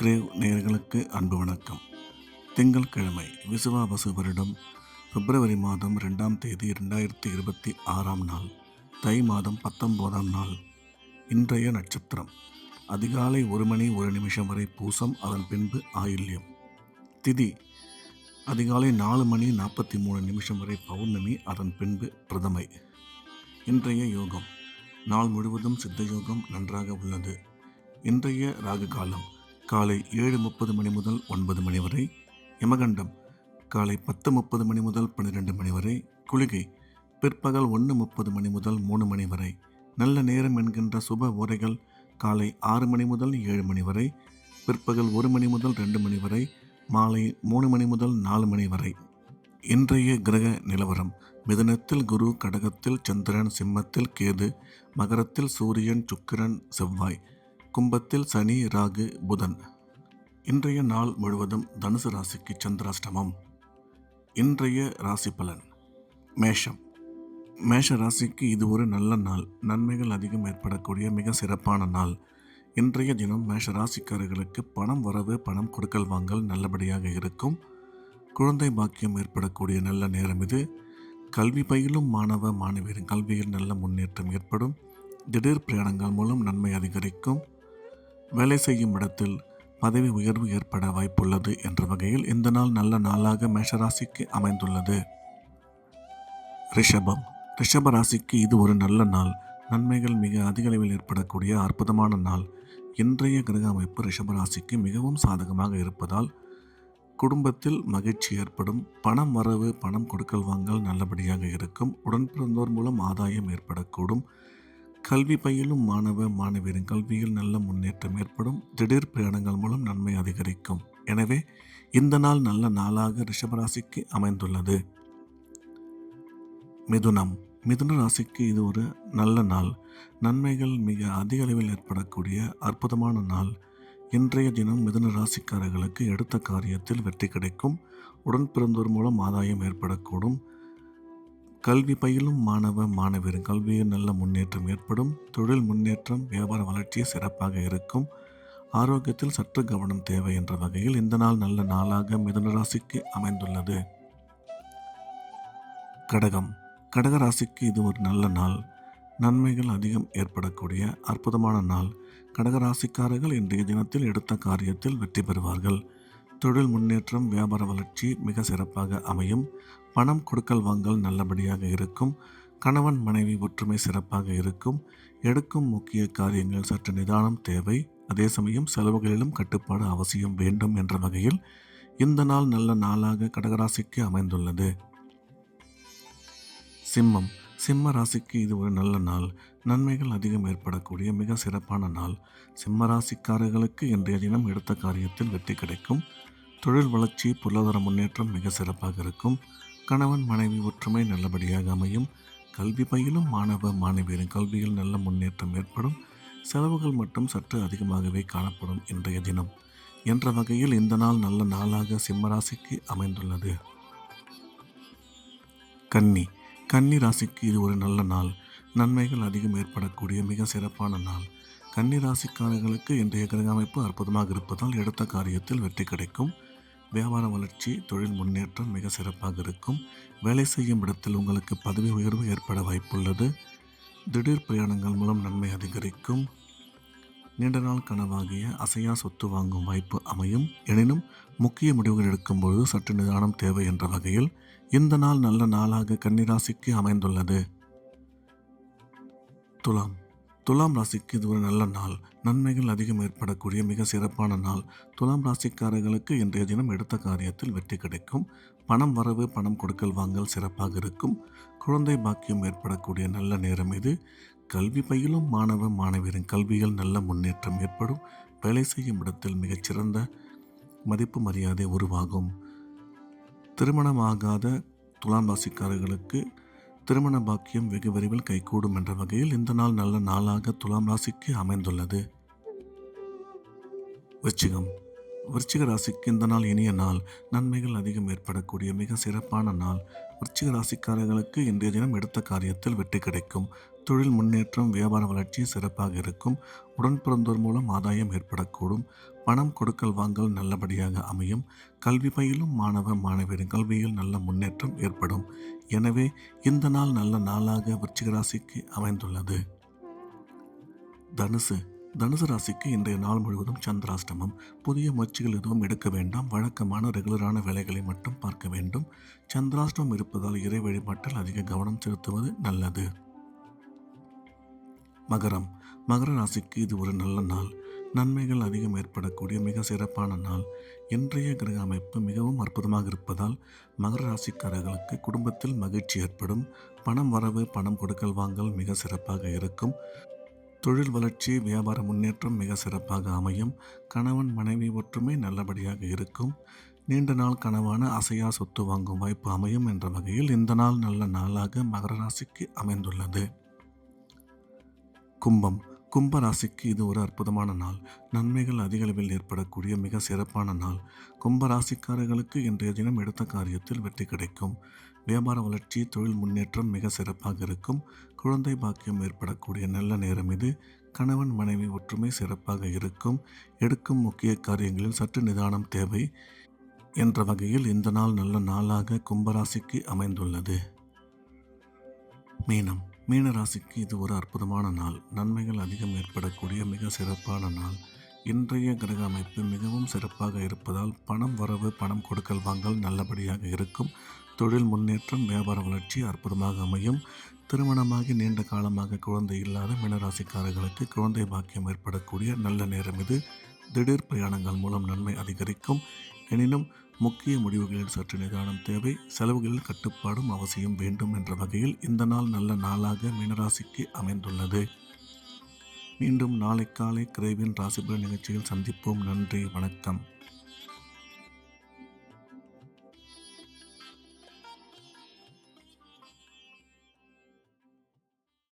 Grave நேயர்களுக்கு அன்பு வணக்கம். திங்கட்கிழமை விசுவாவசு வருடம் பிப்ரவரி மாதம் 2ஆம் தேதி 2026ஆம் நாள், தை மாதம் 19ஆம் நாள். இன்றைய நட்சத்திரம் அதிகாலை 1 மணி 1 நிமிஷம் வரை பூசம், அதன் பின்பு ஆயில்யம். திதி அதிகாலை 4 மணி 43 நிமிஷம் வரை பௌர்ணமி, அதன் பின்பு பிரதமை. இன்றைய யோகம் நாள் முழுவதும் சித்த யோகம் நன்றாக உள்ளது. இன்றைய ராகு காலம் காலை 7:30 மணி முதல் 9 மணி வரை. யமகண்டம் காலை 10:30 மணி முதல் 12 மணி வரை. குளிகை பிற்பகல் 1:30 மணி முதல் 3 மணி வரை. நல்ல நேரம் என்கின்ற சுப ஓரைகள் காலை 6 மணி முதல் 7 மணி வரை, பிற்பகல் 1 மணி முதல் 2 மணி வரை, மாலை 3 மணி முதல் 4 மணி வரை. இன்றைய கிரக நிலவரம்: மிதுனத்தில் குரு, கடகத்தில் சந்திரன், சிம்மத்தில் கேது, மகரத்தில் சூரியன், சுக்கிரன், செவ்வாய், கும்பத்தில் சனி, ராகு, புதன். இன்றைய நாள் முழுவதும் தனுசு ராசிக்கு சந்திராஷ்டமம். இன்றைய ராசி பலன்: மேஷம். மேஷ ராசிக்கு இது ஒரு நல்ல நாள். நன்மைகள் அதிகம் ஏற்படக்கூடிய மிக சிறப்பான நாள். இன்றைய தினம் மேஷ ராசிக்காரர்களுக்கு பணம் வரவு, பணம் கொடுக்கல் வாங்கல் நல்லபடியாக இருக்கும். குழந்தை பாக்கியம் ஏற்படக்கூடிய நல்ல நேரம் இது. கல்வி பயிலும் மாணவ மாணவியரின் கல்வியில் நல்ல முன்னேற்றம் ஏற்படும். திடீர் பிரயாணங்கள் மூலம் நன்மை அதிகரிக்கும். வேலை செய்யும் இடத்தில் பதவி உயர்வு ஏற்பட வாய்ப்புள்ளது என்ற வகையில் இந்த நாள் நல்ல நாளாக மேஷராசிக்கு அமைந்துள்ளது. ரிஷபம். ரிஷப ராசிக்கு இது ஒரு நல்ல நாள். நன்மைகள் மிக அதிக அளவில் ஏற்படக்கூடிய அற்புதமான நாள். இன்றைய கிரக அமைப்பு ரிஷபராசிக்கு மிகவும் சாதகமாக இருப்பதால் குடும்பத்தில் மகிழ்ச்சி ஏற்படும். பணம் வரவு, பணம் கொடுக்கல் வாங்கல் நல்லபடியாக இருக்கும். உடன்பிறந்தோர் மூலம் ஆதாயம் ஏற்படக்கூடும். கல்வி பயிலும் மாணவ மாணவியரின் கல்வியில் நல்ல முன்னேற்றம் ஏற்படும். திடீர் பிரயாணங்கள் மூலம் நன்மை அதிகரிக்கும். எனவே இந்த நாள் நல்ல நாளாக ரிஷபராசிக்கு அமைந்துள்ளது. மிதுனம். மிதுன ராசிக்கு இது ஒரு நல்ல நாள். நன்மைகள் மிக அதிக அளவில் ஏற்படக்கூடிய அற்புதமான நாள். இன்றைய தினம் மிதுன ராசிக்காரர்களுக்கு எடுத்த காரியத்தில் வெற்றி கிடைக்கும். உடன் பிறந்தோர் மூலம் ஆதாயம் ஏற்படக்கூடும். கல்வி பயிலும் மாணவ மாணவியரின் கல்வியில் நல்ல முன்னேற்றம் ஏற்படும். தொழில் முன்னேற்றம், வியாபார வளர்ச்சி சிறப்பாக இருக்கும். ஆரோக்கியத்தில் சற்று கவனம் தேவை என்ற வகையில் இந்த நாள் நல்ல நாளாக மிதுன ராசிக்கு அமைந்துள்ளது. கடகம். கடக ராசிக்கு இது ஒரு நல்ல நாள். நன்மைகள் அதிகம் ஏற்படக்கூடிய அற்புதமான நாள். கடகராசிக்காரர்கள் இன்றைய தினத்தில் எடுத்த காரியத்தில் வெற்றி பெறுவார்கள். தொழில் முன்னேற்றம், வியாபார வளர்ச்சி மிக சிறப்பாக அமையும். பணம் கொடுக்கல் வாங்கல் நல்லபடியாக இருக்கும். கணவன் மனைவி ஒற்றுமை சிறப்பாக இருக்கும். எடுக்கும் முக்கிய காரியங்கள் சற்று நிதானம் தேவை. அதே சமயம் செலவுகளிலும் கட்டுப்பாடு அவசியம் வேண்டும் என்ற வகையில் இந்த நாள் நல்ல நாளாக கடகராசிக்கு அமைந்துள்ளது. சிம்மம். சிம்ம ராசிக்கு இது ஒரு நல்ல நாள். நன்மைகள் அதிகம் ஏற்படக்கூடிய மிக சிறப்பான நாள். சிம்ம ராசிக்காரர்களுக்கு இன்றைய தினம் எடுத்த காரியத்தில் வெற்றி கிடைக்கும். தொழில் வளர்ச்சி, பொருளாதார முன்னேற்றம் மிக சிறப்பாக இருக்கும். கணவன் மனைவி ஒற்றுமை நல்லபடியாக அமையும். கல்வி பயிலும் மாணவ மாணவியரின் கல்வியில் நல்ல முன்னேற்றம் ஏற்படும். செலவுகள் மட்டும் சற்று அதிகமாகவே காணப்படும் இன்றைய தினம் என்ற வகையில் இந்த நாள் நல்ல நாளாக சிம்ம ராசிக்கு அமைந்துள்ளது. கன்னி. கன்னி ராசிக்கு இது ஒரு நல்ல நாள். நன்மைகள் அதிகம் ஏற்படக்கூடிய மிக சிறப்பான நாள். கன்னி ராசிக்காரர்களுக்கு இன்றைய கிரக அமைப்பு அற்புதமாக இருப்பதால் எடுத்த காரியத்தில் வெற்றி கிடைக்கும். வியாபார வளர்ச்சி, தொழில் முன்னேற்றம் மிக சிறப்பாக இருக்கும். வேலை செய்யும் இடத்தில் உங்களுக்கு பதவி உயர்வு ஏற்பட வாய்ப்புள்ளது. திடீர் பிரயாணங்கள் மூலம் நன்மை அதிகரிக்கும். நீண்ட நாள் கனவாகிய அசையா சொத்து வாங்கும் வாய்ப்பு அமையும். எனினும் முக்கிய முடிவுகள் எடுக்கும்போது சற்று நிதானம் தேவை என்ற வகையில் இந்த நாள் நல்ல நாளாக கன்னிராசிக்கு அமைந்துள்ளது. துலாம். துலாம் ராசிக்கு இது ஒரு நல்ல நாள். நன்மைகள் அதிகம் ஏற்படக்கூடிய மிக சிறப்பான நாள். துலாம் ராசிக்காரர்களுக்கு இன்றைய தினம் எடுத்த காரியத்தில் வெற்றி கிடைக்கும். பணம் வரவு, பணம் கொடுக்கல் வாங்கல் சிறப்பாக இருக்கும். குழந்தை பாக்கியம் ஏற்படக்கூடிய நல்ல நேரம் இது. கல்வி பயிலும் மாணவ மாணவியரின் கல்வியில் நல்ல முன்னேற்றம் ஏற்படும். வேலை செய்யும் இடத்தில் மிகச்சிறந்த மதிப்பு மரியாதை உருவாகும். திருமணமாகாத துலாம் ராசிக்காரர்களுக்கு திருமண பாக்கியம் வெகு விரைவில் கைகூடும் என்ற வகையில் இந்த நாள் நல்ல நாளாக துலாம் ராசிக்கு அமைந்துள்ளது. விருச்சிகம். விருச்சிக ராசிக்கு இந்த நாள் இனிய நாள். நன்மைகள் அதிகம் ஏற்படக்கூடிய மிக சிறப்பான நாள். விருச்சிக ராசிக்காரர்களுக்கு இன்றைய தினம் எடுத்த காரியத்தில் வெற்றி கிடைக்கும். தொழில் முன்னேற்றம், வியாபார வளர்ச்சி சிறப்பாக இருக்கும். உடன் பிறந்தோர் மூலம் ஆதாயம் ஏற்படக்கூடும். பணம் கொடுக்கல் வாங்கல் நல்லபடியாக அமையும். கல்வி பயிலும் மாணவ மாணவியரின் கல்வியில் நல்ல முன்னேற்றம் ஏற்படும். எனவே இந்த நாள் நல்ல நாளாக விருச்சிக ராசிக்கு அமைந்துள்ளது. தனுசு ராசிக்கு இன்றைய நாள் முழுவதும் சந்திராஷ்டமம். புதிய முயற்சிகள் எதுவும் எடுக்க வேண்டாம். வழக்கமான ரெகுலரான வேலைகளை மட்டும் பார்க்க வேண்டும். சந்திராஷ்டமம் இருப்பதால் இறை வழிபாட்டில் அதிக கவனம் செலுத்துவது நல்லது. மகர ராசிக்கு இது ஒரு நல்ல நாள். நன்மைகள் அதிகம் ஏற்படக்கூடிய மிக சிறப்பான நாள். இன்றைய கிரக அமைப்பு மிகவும் அற்புதமாக இருப்பதால் மகர ராசிக்காரர்களுக்கு குடும்பத்தில் மகிழ்ச்சி ஏற்படும். பணம் வரவு, பணம் கொடுக்கல் வாங்கல் மிக சிறப்பாக இருக்கும். தொழில் வளர்ச்சி, வியாபார முன்னேற்றம் மிக சிறப்பாக அமையும். கணவன் மனைவி ஒற்றுமை நல்லபடியாக இருக்கும். நீண்ட நாள் கனவான அசையா சொத்து வாங்கும் வாய்ப்பு அமையும் என்ற வகையில் இந்த நாள் நல்ல நாளாக மகர ராசிக்கு அமைந்துள்ளது. கும்ப ராசிக்கு இது ஒரு அற்புதமான நாள். நன்மைகள் அதிக அளவில் ஏற்படக்கூடிய மிக சிறப்பான நாள். கும்ப ராசிக்காரர்களுக்கு இன்றைய தினம் எடுத்த காரியத்தில் வெற்றி கிடைக்கும். வியாபார வளர்ச்சி, தொழில் முன்னேற்றம் மிக சிறப்பாக இருக்கும். குழந்தை பாக்கியம் ஏற்படக்கூடிய நல்ல நேரம் இது. கணவன் மனைவி ஒற்றுமை சிறப்பாக இருக்கும். எடுக்கும் முக்கிய காரியங்களில் சற்று நிதானம் தேவை என்ற வகையில் இந்த நாள் நல்ல நாளாக கும்பராசிக்கு அமைந்துள்ளது. மீன ராசிக்கு இது ஒரு அற்புதமான நாள். நன்மைகள் அதிகம் ஏற்படக்கூடிய மிக சிறப்பான நாள். இன்றைய கிரக அமைப்பு மிகவும் சிறப்பாக இருப்பதால் பணம் வரவு, பணம் கொடுக்கல் வாங்கல் நல்லபடியாக இருக்கும். தொழில் முன்னேற்றம், வியாபார வளர்ச்சி அற்புதமாக அமையும். திருமணமாகி நீண்ட காலமாக குழந்தை இல்லாத மீனராசிக்காரர்களுக்கு குழந்தை பாக்கியம் ஏற்படக்கூடிய நல்ல நேரம் இது. திடீர் பிரயாணங்கள் மூலம் நன்மை அதிகரிக்கும். எனினும் முக்கிய முடிவுகளில் சற்று நிதானம் தேவை. செலவுகளில் கட்டுப்பாடும் அவசியம் வேண்டும் என்ற வகையில் இந்த நாள் நல்ல நாளாக மீனராசிக்கு அமைந்துள்ளது. மீண்டும் நாளை காலை கிரேவின் ராசிபலன் நிகழ்ச்சியில் சந்திப்போம். நன்றி, வணக்கம்.